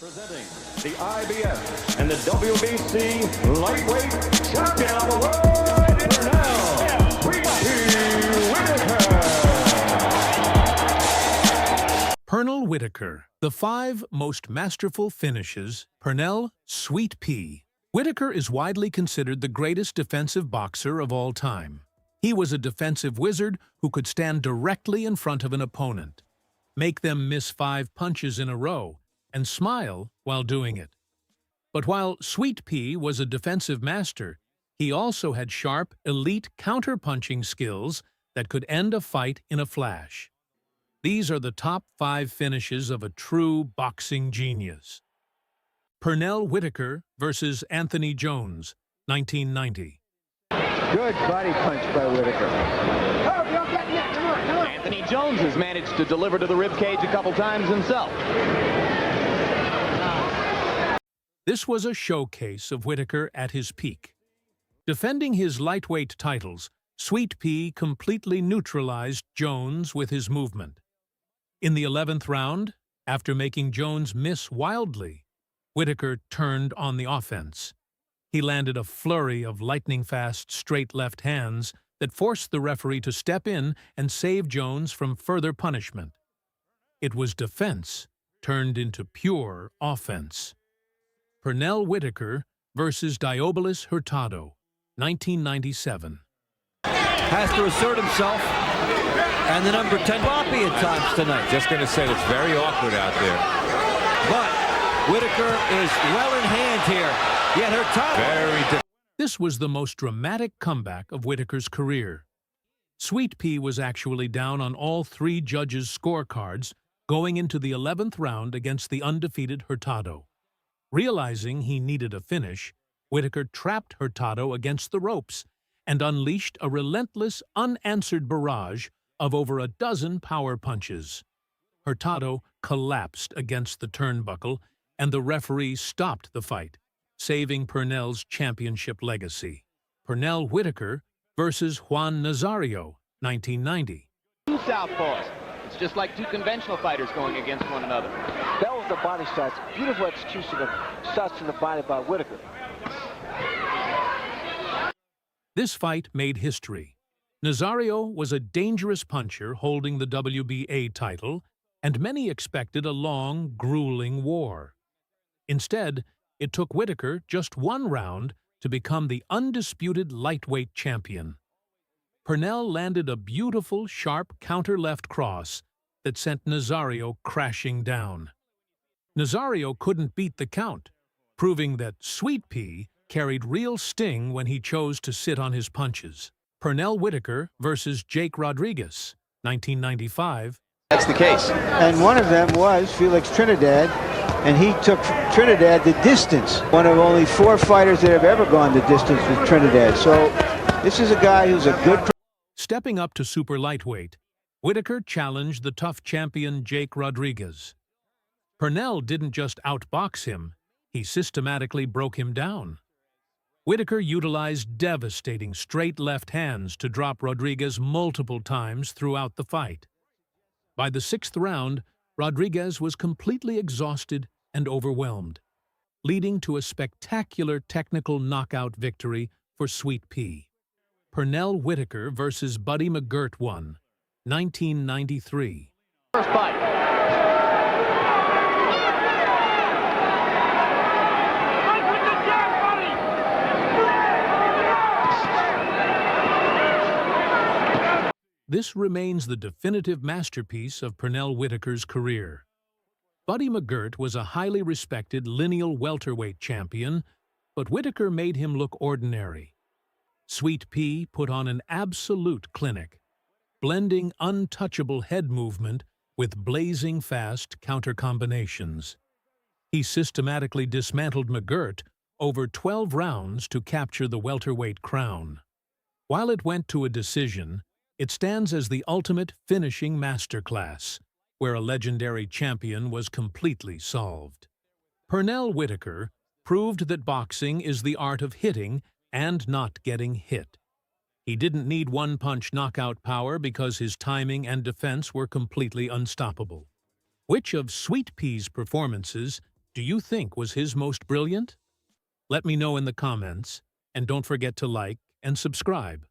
Presenting the IBS and the WBC lightweight champion of the world, Pernell Whitaker. Pernell Whitaker, the 5 most masterful finishes. Pernell Sweet Pea. Whitaker is widely considered the greatest defensive boxer of all time. He was a defensive wizard who could stand directly in front of an opponent, make them miss 5 punches in a row, and smile while doing it. But while Sweet Pea was a defensive master, he also had sharp, elite counter-punching skills that could end a fight in a flash. These are the top 5 finishes of a true boxing genius. Pernell Whitaker versus Anthony Jones, 1990. Good body punch by Whitaker. Anthony Jones has managed to deliver to the ribcage a couple times himself. This was a showcase of Whitaker at his peak. Defending his lightweight titles, Sweet Pea completely neutralized Jones with his movement. In the 11th round, after making Jones miss wildly, Whitaker turned on the offense. He landed a flurry of lightning-fast straight left hands that forced the referee to step in and save Jones from further punishment. It was defense turned into pure offense. Pernell Whitaker versus Diabolus Hurtado, 1997. Has to assert himself, and the number 10 Boppy at times tonight. Just going to say it's very awkward out there. But Whitaker is well in hand here. Yet Hurtado. This was the most dramatic comeback of Whitaker's career. Sweet Pea was actually down on all 3 judges' scorecards going into the 11th round against the undefeated Hurtado. Realizing he needed a finish, Whitaker trapped Hurtado against the ropes and unleashed a relentless, unanswered barrage of over a dozen power punches. Hurtado collapsed against the turnbuckle, and the referee stopped the fight, saving Pernell's championship legacy. Pernell Whitaker versus Juan Nazario, 1990. 2 southpaws. It's just like 2 conventional fighters going against one another. That was the body shots. Beautiful execution of shots to the body by Whitaker. This fight made history. Nazario was a dangerous puncher holding the WBA title, and many expected a long, grueling war. Instead, it took Whitaker just 1 round to become the undisputed lightweight champion. Pernell landed a beautiful, sharp counter-left cross that sent Nazario crashing down. Nazario couldn't beat the count, proving that Sweet Pea carried real sting when he chose to sit on his punches. Pernell Whitaker versus Jake Rodriguez, 1995. That's the case. And one of them was Felix Trinidad, and he took Trinidad the distance. One of only 4 fighters that have ever gone the distance with Trinidad. So this is a guy who's a good... Stepping up to super lightweight, Whitaker challenged the tough champion Jake Rodriguez. Pernell didn't just outbox him, he systematically broke him down. Whitaker utilized devastating straight left hands to drop Rodriguez multiple times throughout the fight. By the 6th round, Rodriguez was completely exhausted and overwhelmed, leading to a spectacular technical knockout victory for Sweet Pea. Pernell Whitaker versus Buddy McGirt won, 1993. First fight. This remains the definitive masterpiece of Pernell Whitaker's career. Buddy McGirt was a highly respected lineal welterweight champion, but Whitaker made him look ordinary. Sweet Pea put on an absolute clinic, blending untouchable head movement with blazing fast counter combinations. He systematically dismantled McGirt over 12 rounds to capture the welterweight crown. While it went to a decision, it stands as the ultimate finishing masterclass, where a legendary champion was completely solved. Pernell Whitaker proved that boxing is the art of hitting and not getting hit. He didn't need one-punch knockout power because his timing and defense were completely unstoppable. Which of Sweet Pea's performances do you think was his most brilliant? Let me know in the comments, and don't forget to like and subscribe.